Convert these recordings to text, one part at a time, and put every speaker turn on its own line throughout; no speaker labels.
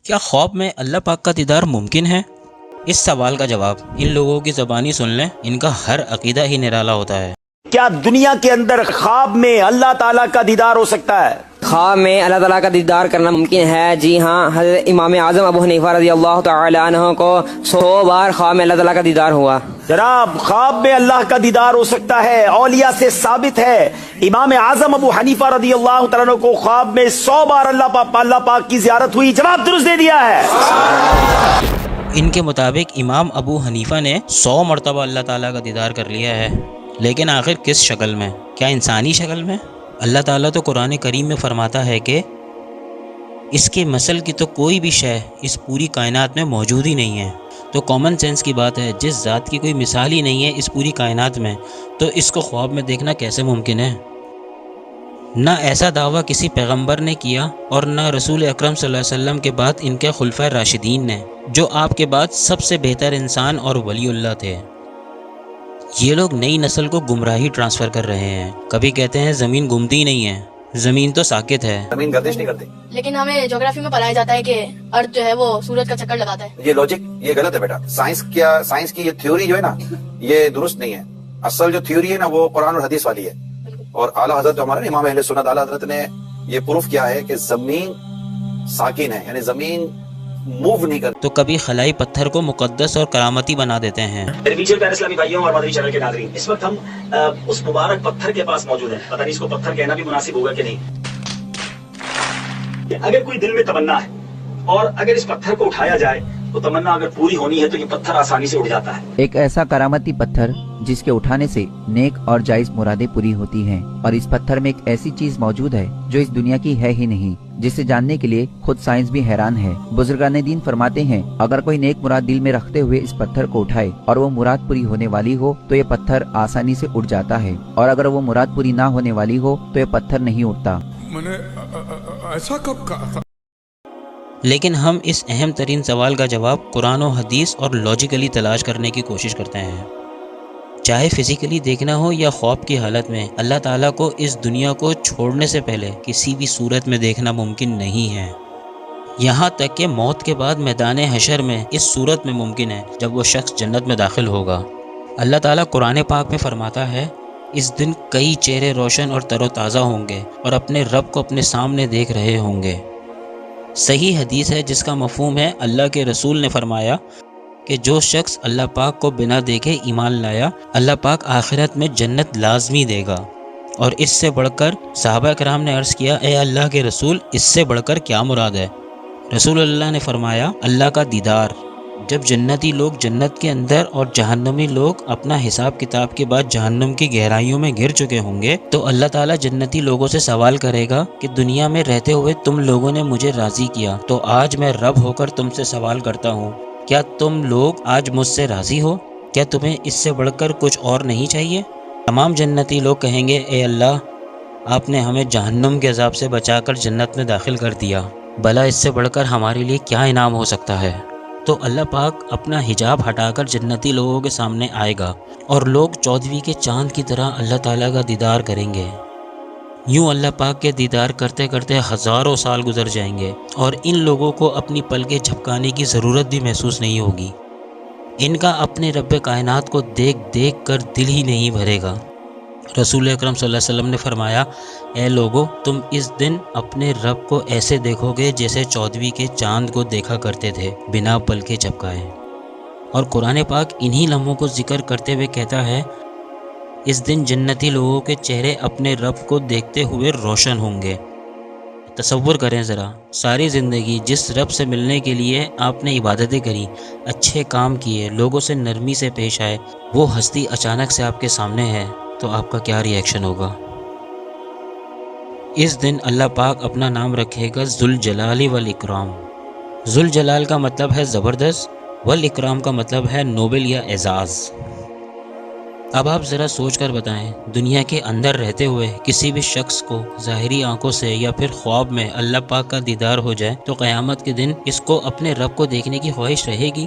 کیا خواب میں اللہ پاک کا دیدار ممکن ہے؟ اس سوال کا جواب ان لوگوں کی زبانی سن لیں، ان کا ہر عقیدہ ہی نرالا ہوتا ہے۔
کیا دنیا کے اندر خواب میں اللہ تعالیٰ کا دیدار ہو سکتا ہے؟
خواب میں اللہ تعالیٰ کا دیدار کرنا ممکن ہے، جی ہاں۔ حضرت امام اعظم ابو حنیفہ رضی اللہ تعالی عنہ کو 100 بار خواب میں اللہ تعالیٰ کا دیدار ہوا۔
جناب، خواب میں اللہ کا دیدار ہو سکتا ہے، اولیاء سے ثابت ہے۔ امام اعظم ابو حنیفہ رضی اللہ تعالیٰ عنہ کو خواب میں 100 بار اللہ پاک کی زیارت ہوئی۔ جواب درست دے دیا ہے۔
ان کے مطابق امام ابو حنیفہ نے 100 مرتبہ اللہ تعالیٰ کا دیدار کر لیا ہے، لیکن آخر کس شکل میں؟ کیا انسانی شکل میں؟ اللہ تعالیٰ تو قرآن کریم میں فرماتا ہے کہ اس کے مثل کی تو کوئی بھی شے اس پوری کائنات میں موجود ہی نہیں ہے۔ تو کامن سینس کی بات ہے، جس ذات کی کوئی مثال ہی نہیں ہے اس پوری کائنات میں، تو اس کو خواب میں دیکھنا کیسے ممکن ہے؟ نہ ایسا دعویٰ کسی پیغمبر نے کیا، اور نہ رسول اکرم صلی اللہ علیہ وسلم کے بعد ان کے خلفائے راشدین نے، جو آپ کے بعد سب سے بہتر انسان اور ولی اللہ تھے۔ یہ لوگ نئی نسل کو گمراہی ٹرانسفر کر رہے ہیں۔ کبھی کہتے ہیں زمین گھومتی نہیں ہے، زمین تو ساکت ہے۔
زمین گردش نہیں کرتی،
لیکن ہمیں جغرافی میں پڑھایا جاتا ہے کہ ارتھ جو ہے وہ سورج کا چکر لگاتا ہے۔
یہ لاجک یہ غلط ہے بیٹا۔ سائنس کی یہ تھیوری جو ہے نا، یہ درست نہیں ہے۔ اصل جو تھیوری ہے نا وہ قرآن اور حدیث والی ہے، اور اعلیٰ حضرت جو ہمارے امام اہل سنت اعلیٰ حضرت نے یہ پروف کیا ہے کہ زمین ساکن ہے، یعنی زمین موو نہیں کرتی۔
تو کبھی خلائی پتھر کو مقدس اور کرامتی بنا دیتے ہیں۔
میرے پیچھے پیارے اسلامی بھائیوں اور مدنی چینل کے ناظرین، اس وقت ہم اس مبارک پتھر کے پاس موجود ہیں۔ پتہ نہیں اس کو پتھر کہنا بھی مناسب ہوگا کہ نہیں۔ اگر کوئی دل میں تمنا ہے اور اگر اس پتھر کو اٹھایا جائے تو تمنا اگر پوری ہونی ہے تو یہ پتھر آسانی سے اٹھ جاتا ہے۔
ایک ایسا کرامتی پتھر جس کے اٹھانے سے نیک اور جائز مرادیں پوری ہوتی ہیں، اور اس پتھر میں ایک ایسی چیز موجود ہے جو اس دنیا کی ہے ہی نہیں، جسے جاننے کے لیے خود سائنس بھی حیران ہے۔ بزرگان دین فرماتے ہیں، اگر کوئی نیک مراد دل میں رکھتے ہوئے اس پتھر کو اٹھائے اور وہ مراد پوری ہونے والی ہو تو یہ پتھر آسانی سے اٹھ جاتا ہے، اور اگر وہ مراد پوری نہ ہونے والی ہو تو یہ پتھر نہیں اٹھتا۔
میں نے ایسا کب کہا تھا؟
لیکن ہم اس اہم ترین سوال کا جواب قرآن و حدیث اور لاجیکلی تلاش کرنے کی کوشش کرتے ہیں۔ چاہے فزیکلی دیکھنا ہو یا خواب کی حالت میں، اللہ تعالیٰ کو اس دنیا کو چھوڑنے سے پہلے کسی بھی صورت میں دیکھنا ممکن نہیں ہے۔ یہاں تک کہ موت کے بعد میدان حشر میں اس صورت میں ممکن ہے جب وہ شخص جنت میں داخل ہوگا۔ اللہ تعالیٰ قرآن پاک میں فرماتا ہے، اس دن کئی چہرے روشن اور تر و تازہ ہوں گے اور اپنے رب کو اپنے سامنے دیکھ رہے ہوں گے۔ صحیح حدیث ہے جس کا مفہوم ہے، اللہ کے رسول نے فرمایا کہ جو شخص اللہ پاک کو بنا دیکھے ایمان لایا، اللہ پاک آخرت میں جنت لازمی دے گا۔ اور اس سے بڑھ کر صحابہ کرام نے عرض کیا، اے اللہ کے رسول، اس سے بڑھ کر کیا مراد ہے؟ رسول اللہ نے فرمایا، اللہ کا دیدار۔ جب جنتی لوگ جنت کے اندر اور جہنمی لوگ اپنا حساب کتاب کے بعد جہنم کی گہرائیوں میں گر چکے ہوں گے، تو اللہ تعالیٰ جنتی لوگوں سے سوال کرے گا کہ دنیا میں رہتے ہوئے تم لوگوں نے مجھے راضی کیا، تو آج میں رب ہو کر تم سے سوال کرتا ہوں، کیا تم لوگ آج مجھ سے راضی ہو؟ کیا تمہیں اس سے بڑھ کر کچھ اور نہیں چاہیے؟ تمام جنتی لوگ کہیں گے، اے اللہ، آپ نے ہمیں جہنم کے عذاب سے بچا کر جنت میں داخل کر دیا، بھلا اس سے بڑھ کر ہمارے لیے کیا انعام ہو سکتا ہے؟ تو اللہ پاک اپنا حجاب ہٹا کر جنتی لوگوں کے سامنے آئے گا، اور لوگ 14ویں کے چاند کی طرح اللہ تعالیٰ کا دیدار کریں گے۔ یوں اللہ پاک کے دیدار کرتے کرتے ہزاروں سال گزر جائیں گے، اور ان لوگوں کو اپنی پلکیں جھپکانے کی ضرورت بھی محسوس نہیں ہوگی۔ ان کا اپنے رب کائنات کو دیکھ دیکھ کر دل ہی نہیں بھرے گا۔ رسول اکرم صلی اللہ علیہ وسلم نے فرمایا، اے لوگو، تم اس دن اپنے رب کو ایسے دیکھو گے جیسے 14ویں کے چاند کو دیکھا کرتے تھے، بنا پلکیں جھپکائے۔ اور قرآن پاک انہی لمحوں کو ذکر کرتے ہوئے کہتا ہے، اس دن جنتی لوگوں کے چہرے اپنے رب کو دیکھتے ہوئے روشن ہوں گے۔ تصور کریں ذرا، ساری زندگی جس رب سے ملنے کے لیے آپ نے عبادتیں کری، اچھے کام کیے، لوگوں سے نرمی سے پیش آئے، وہ ہستی اچانک سے آپ کے سامنے ہے، تو آپ کا کیا ری ایکشن ہوگا؟ اس دن اللہ پاک اپنا نام رکھے گا ذوالجلال والاکرام۔ ذوالجلال کا مطلب ہے زبردست، والاکرام کا مطلب ہے نوبل یا اعزاز۔ اب آپ ذرا سوچ کر بتائیں، دنیا کے اندر رہتے ہوئے کسی بھی شخص کو ظاہری آنکھوں سے یا پھر خواب میں اللہ پاک کا دیدار ہو جائے تو قیامت کے دن اس کو اپنے رب کو دیکھنے کی خواہش رہے گی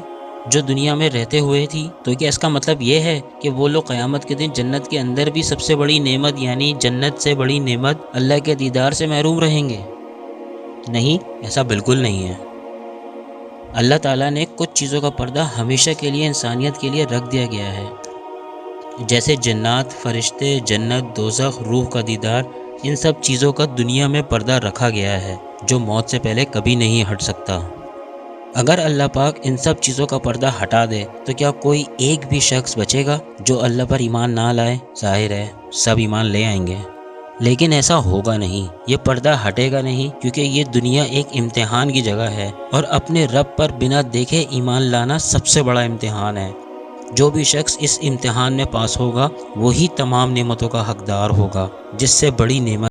جو دنیا میں رہتے ہوئے تھی؟ تو کیا اس کا مطلب یہ ہے کہ وہ لوگ قیامت کے دن جنت کے اندر بھی سب سے بڑی نعمت یعنی جنت سے بڑی نعمت اللہ کے دیدار سے محروم رہیں گے؟ نہیں، ایسا بالکل نہیں ہے۔ اللہ تعالیٰ نے کچھ چیزوں کا پردہ ہمیشہ کے لیے انسانیت کے لیے رکھ دیا گیا ہے، جیسے جنات، فرشتے، جنت، دوزخ، روح کا دیدار، ان سب چیزوں کا دنیا میں پردہ رکھا گیا ہے جو موت سے پہلے کبھی نہیں ہٹ سکتا۔ اگر اللہ پاک ان سب چیزوں کا پردہ ہٹا دے تو کیا کوئی ایک بھی شخص بچے گا جو اللہ پر ایمان نہ لائے؟ ظاہر ہے سب ایمان لے آئیں گے، لیکن ایسا ہوگا نہیں، یہ پردہ ہٹے گا نہیں، کیونکہ یہ دنیا ایک امتحان کی جگہ ہے اور اپنے رب پر بنا دیکھے ایمان لانا سب سے بڑا امتحان ہے۔ جو بھی شخص اس امتحان میں پاس ہوگا وہی تمام نعمتوں کا حقدار ہوگا، جس سے بڑی نعمت